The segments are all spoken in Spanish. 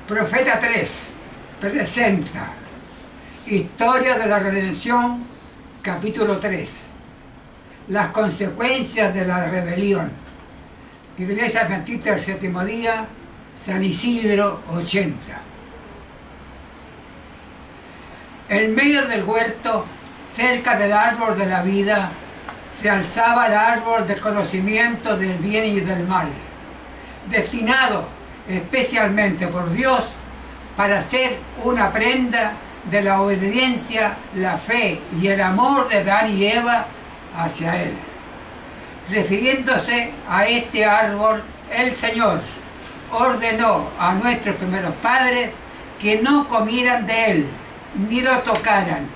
Profeta 3 presenta Historia de la Redención, capítulo 3. Las consecuencias de la rebelión. Iglesia Adventista del Séptimo Día, San Isidro 80. En medio del huerto, cerca del árbol de la vida, se alzaba el árbol del conocimiento del bien y del mal, destinado especialmente por Dios para ser una prenda de la obediencia, la fe y el amor de Adán y Eva hacia Él. Refiriéndose a este árbol, el Señor ordenó a nuestros primeros padres que no comieran de él, ni lo tocaran,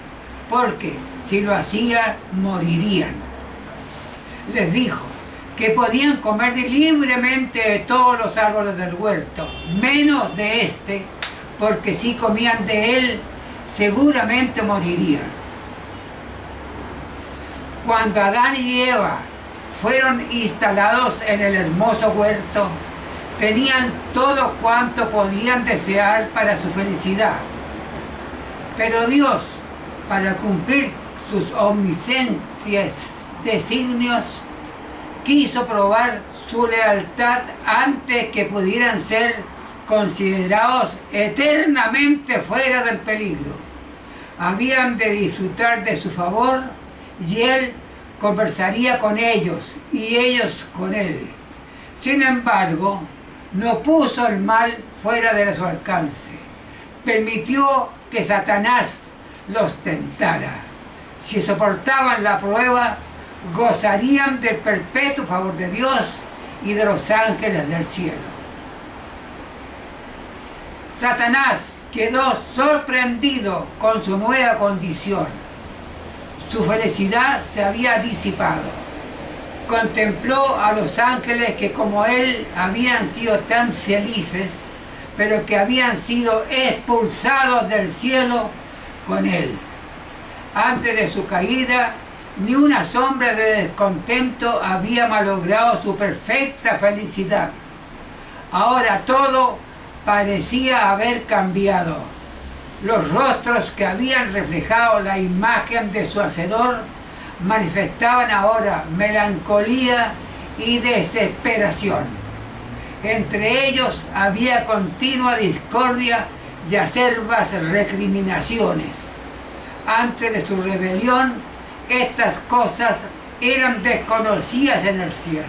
porque si lo hacían, morirían. Les dijo que podían comer libremente de todos los árboles del huerto, menos de este, porque si comían de él, seguramente morirían. Cuando Adán y Eva fueron instalados en el hermoso huerto, tenían todo cuanto podían desear para su felicidad. Pero Dios, para cumplir sus omnisciencias designios, quiso probar su lealtad antes que pudieran ser considerados eternamente fuera del peligro. Habían de disfrutar de su favor y Él conversaría con ellos y ellos con Él. Sin embargo, no puso el mal fuera de su alcance. Permitió que Satanás los tentara. Si soportaban la prueba, gozarían del perpetuo favor de Dios y de los ángeles del cielo. Satanás quedó sorprendido con su nueva condición. Su felicidad se había disipado. Contempló a los ángeles que como él habían sido tan felices, pero que habían sido expulsados del cielo con él. Antes de su caída, ni una sombra de descontento había malogrado su perfecta felicidad. Ahora todo parecía haber cambiado. Los rostros que habían reflejado la imagen de su Hacedor manifestaban ahora melancolía y desesperación. Entre ellos había continua discordia y acerbas recriminaciones. Antes de su rebelión, estas cosas eran desconocidas en el cielo.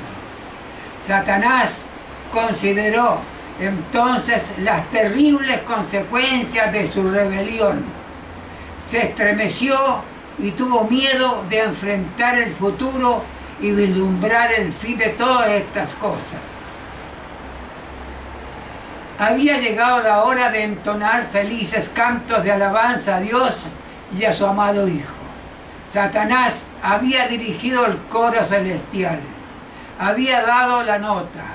Satanás consideró entonces las terribles consecuencias de su rebelión. Se estremeció y tuvo miedo de enfrentar el futuro y vislumbrar el fin de todas estas cosas. Había llegado la hora de entonar felices cantos de alabanza a Dios y a su amado Hijo. Satanás había dirigido el coro celestial, había dado la nota.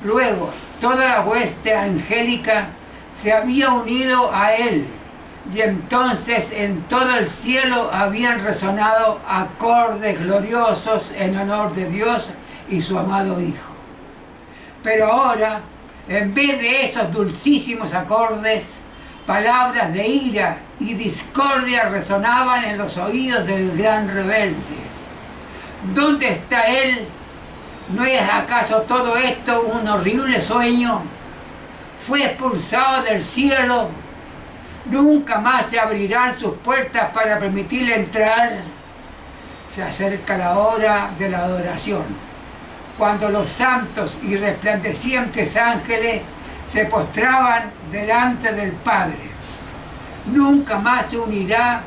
Luego, toda la hueste angélica se había unido a él, y entonces en todo el cielo habían resonado acordes gloriosos en honor de Dios y su amado Hijo. Pero ahora, en vez de esos dulcísimos acordes, palabras de ira y discordia resonaban en los oídos del gran rebelde. ¿Dónde está él? ¿No es acaso todo esto un horrible sueño? Fue expulsado del cielo. Nunca más se abrirán sus puertas para permitirle entrar. Se acerca la hora de la adoración, cuando los santos y resplandecientes ángeles se postraban delante del Padre. Nunca más se unirá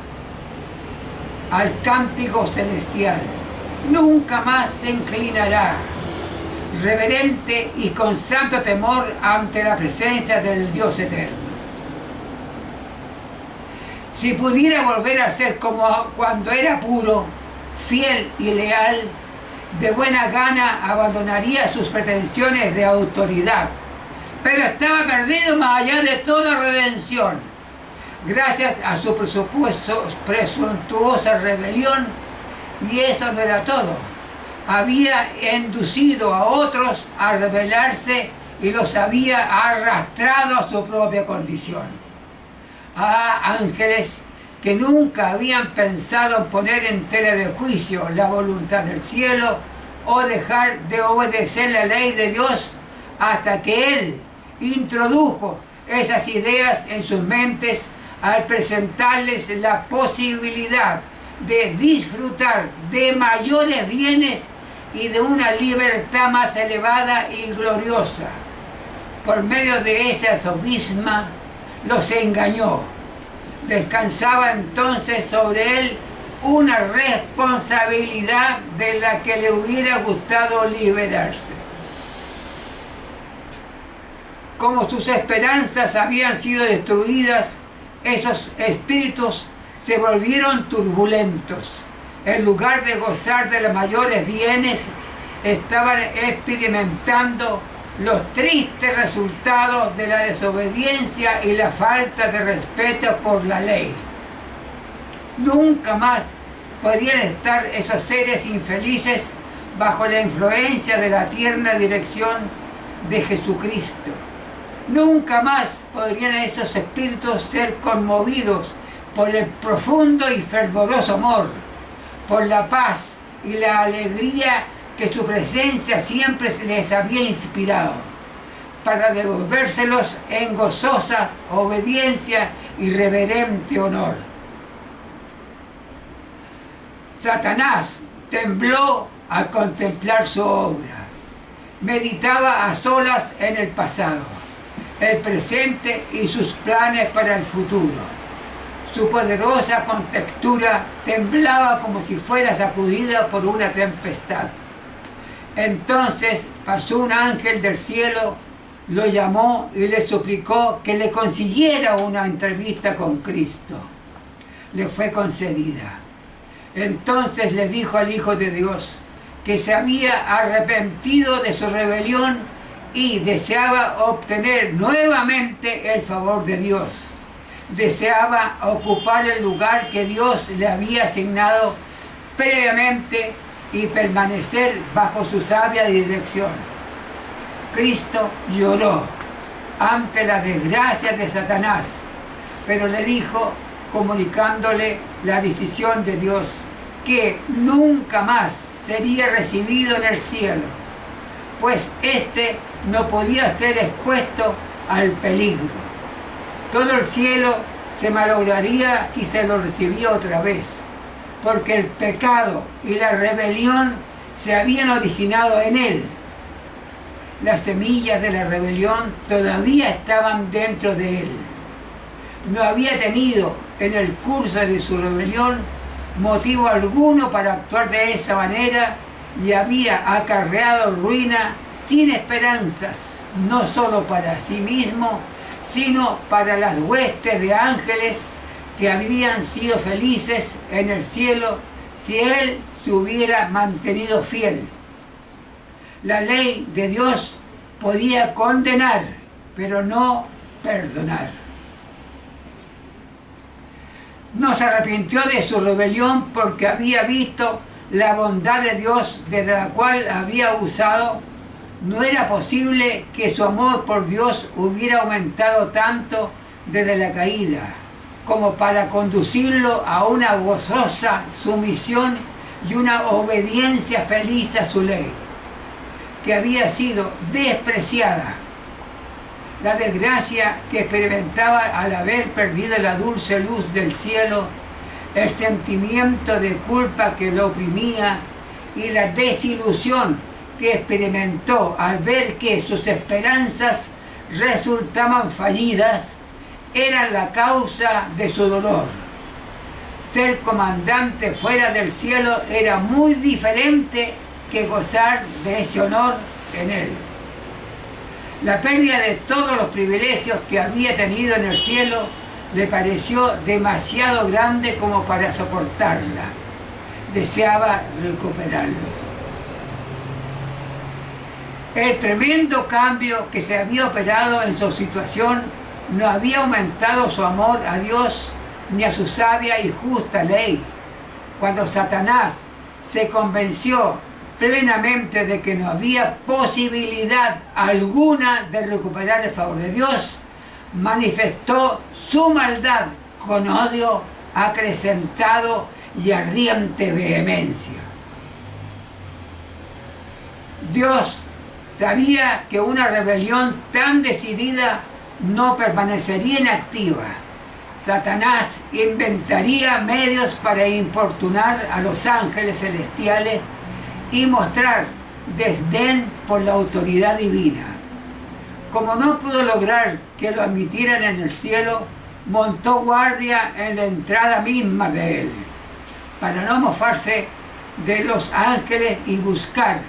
al cántico celestial. Nunca más se inclinará, reverente y con santo temor ante la presencia del Dios eterno. Si pudiera volver a ser como cuando era puro, fiel y leal, de buena gana abandonaría sus pretensiones de autoridad, pero estaba perdido más allá de toda redención. Gracias a su presuntuosa rebelión, y eso no era todo, había inducido a otros a rebelarse y los había arrastrado a su propia condición. A ángeles que nunca habían pensado en poner en tela de juicio la voluntad del cielo o dejar de obedecer la ley de Dios, hasta que Él introdujo esas ideas en sus mentes al presentarles la posibilidad de disfrutar de mayores bienes y de una libertad más elevada y gloriosa. Por medio de esa sofisma los engañó. Descansaba entonces sobre él una responsabilidad de la que le hubiera gustado liberarse. Como sus esperanzas habían sido destruidas, esos espíritus se volvieron turbulentos. En lugar de gozar de los mayores bienes, estaban experimentando los tristes resultados de la desobediencia y la falta de respeto por la ley. Nunca más podrían estar esos seres infelices bajo la influencia de la tierna dirección de Jesucristo. Nunca más podrían esos espíritus ser conmovidos por el profundo y fervoroso amor, por la paz y la alegría que su presencia siempre les había inspirado, para devolvérselos en gozosa obediencia y reverente honor. Satanás tembló al contemplar su obra. Meditaba a solas en el pasado, el presente y sus planes para el futuro. Su poderosa contextura temblaba como si fuera sacudida por una tempestad. Entonces pasó un ángel del cielo, lo llamó y le suplicó que le consiguiera una entrevista con Cristo. Le fue concedida. Entonces le dijo al Hijo de Dios que se había arrepentido de su rebelión y deseaba obtener nuevamente el favor de Dios. Deseaba ocupar el lugar que Dios le había asignado previamente y permanecer bajo su sabia dirección. Cristo lloró ante la desgracia de Satanás, pero le dijo, comunicándole la decisión de Dios, que nunca más sería recibido en el cielo, pues éste no podía ser expuesto al peligro. Todo el cielo se malograría si se lo recibía otra vez, porque el pecado y la rebelión se habían originado en él. Las semillas de la rebelión todavía estaban dentro de él. No había tenido en el curso de su rebelión motivo alguno para actuar de esa manera y había acarreado ruina sin esperanzas, no solo para sí mismo, sino para las huestes de ángeles que habrían sido felices en el cielo si él se hubiera mantenido fiel. La ley de Dios podía condenar, pero no perdonar. No se arrepintió de su rebelión porque había visto la bondad de Dios desde la cual había abusado. No era posible que su amor por Dios hubiera aumentado tanto desde la caída como para conducirlo a una gozosa sumisión y una obediencia feliz a su ley, que había sido despreciada. La desgracia que experimentaba al haber perdido la dulce luz del cielo, el sentimiento de culpa que lo oprimía y la desilusión que experimentó al ver que sus esperanzas resultaban fallidas, eran la causa de su dolor. Ser comandante fuera del cielo era muy diferente que gozar de ese honor en él. La pérdida de todos los privilegios que había tenido en el cielo le pareció demasiado grande como para soportarla. Deseaba recuperarlos. El tremendo cambio que se había operado en su situación no había aumentado su amor a Dios ni a su sabia y justa ley. Cuando Satanás se convenció plenamente de que no había posibilidad alguna de recuperar el favor de Dios, manifestó su maldad con odio acrecentado y ardiente vehemencia. Dios sabía que una rebelión tan decidida no permanecería inactiva. Satanás inventaría medios para importunar a los ángeles celestiales y mostrar desdén por la autoridad divina. Como no pudo lograr que lo admitieran en el cielo, montó guardia en la entrada misma de él, para no mofarse de los ángeles y buscar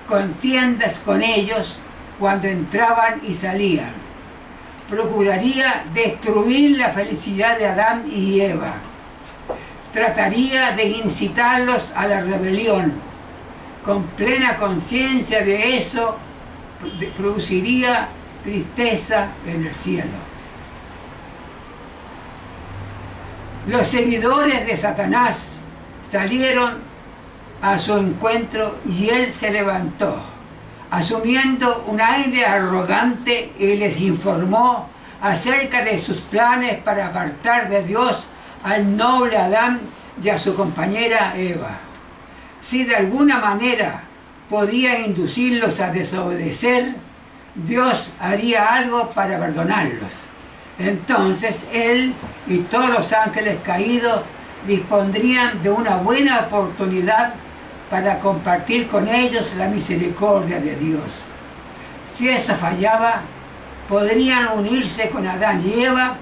contiendas con ellos cuando entraban y salían. Procuraría destruir la felicidad de Adán y Eva. Trataría de incitarlos a la rebelión. Con plena conciencia de eso, produciría tristeza en el cielo. Los seguidores de Satanás salieron a su encuentro y él se levantó, asumiendo un aire arrogante, y les informó acerca de sus planes para apartar de Dios al noble Adán y a su compañera Eva. Si de alguna manera podía inducirlos a desobedecer, Dios haría algo para perdonarlos. Entonces él y todos los ángeles caídos dispondrían de una buena oportunidad para compartir con ellos la misericordia de Dios. Si eso fallaba, podrían unirse con Adán y Eva,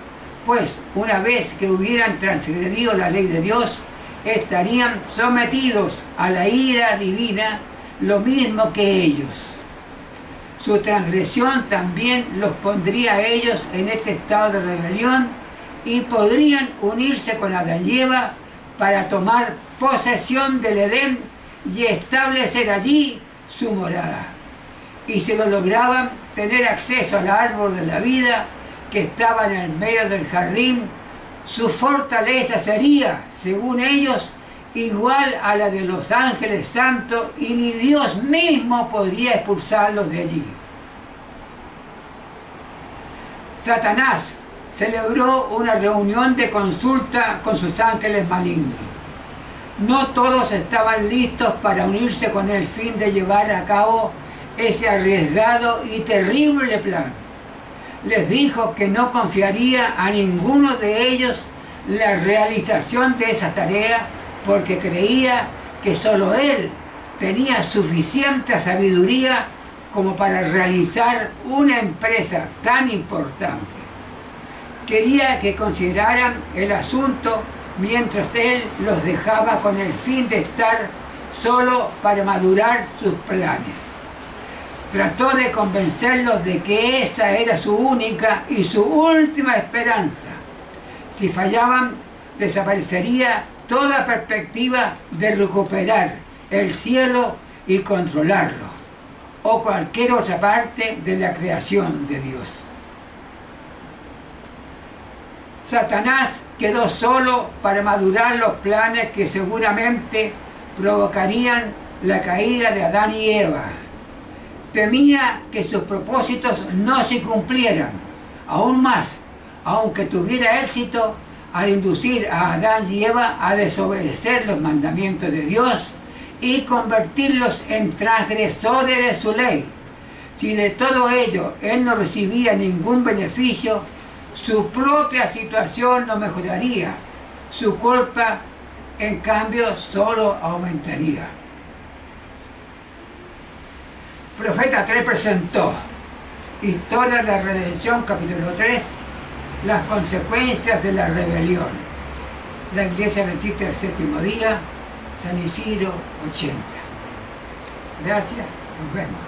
pues una vez que hubieran transgredido la ley de Dios, estarían sometidos a la ira divina, lo mismo que ellos. Su transgresión también los pondría a ellos en este estado de rebelión y podrían unirse con Adán y Eva para tomar posesión del Edén y establecer allí su morada. Y si lo lograban, tener acceso al árbol de la vida que estaba en el medio del jardín, su fortaleza sería, según ellos, igual a la de los ángeles santos, y ni Dios mismo podría expulsarlos de allí. Satanás celebró una reunión de consulta con sus ángeles malignos. No todos estaban listos para unirse con el fin de llevar a cabo ese arriesgado y terrible plan. Les dijo que no confiaría a ninguno de ellos la realización de esa tarea, porque creía que solo él tenía suficiente sabiduría como para realizar una empresa tan importante. Quería que consideraran el asunto mientras él los dejaba con el fin de estar solo para madurar sus planes. Trató de convencerlos de que esa era su única y su última esperanza. Si fallaban, desaparecería toda perspectiva de recuperar el cielo y controlarlo, o cualquier otra parte de la creación de Dios. Satanás quedó solo para madurar los planes que seguramente provocarían la caída de Adán y Eva. Temía que sus propósitos no se cumplieran. Aún más, aunque tuviera éxito al inducir a Adán y Eva a desobedecer los mandamientos de Dios y convertirlos en transgresores de su ley. Si de todo ello él no recibía ningún beneficio, su propia situación no mejoraría. Su culpa, en cambio, solo aumentaría. Profeta 3 presentó Historia de la Redención, capítulo 3, las consecuencias de la rebelión. La Iglesia Adventista del Séptimo Día, San Isidro 80. Gracias, nos vemos.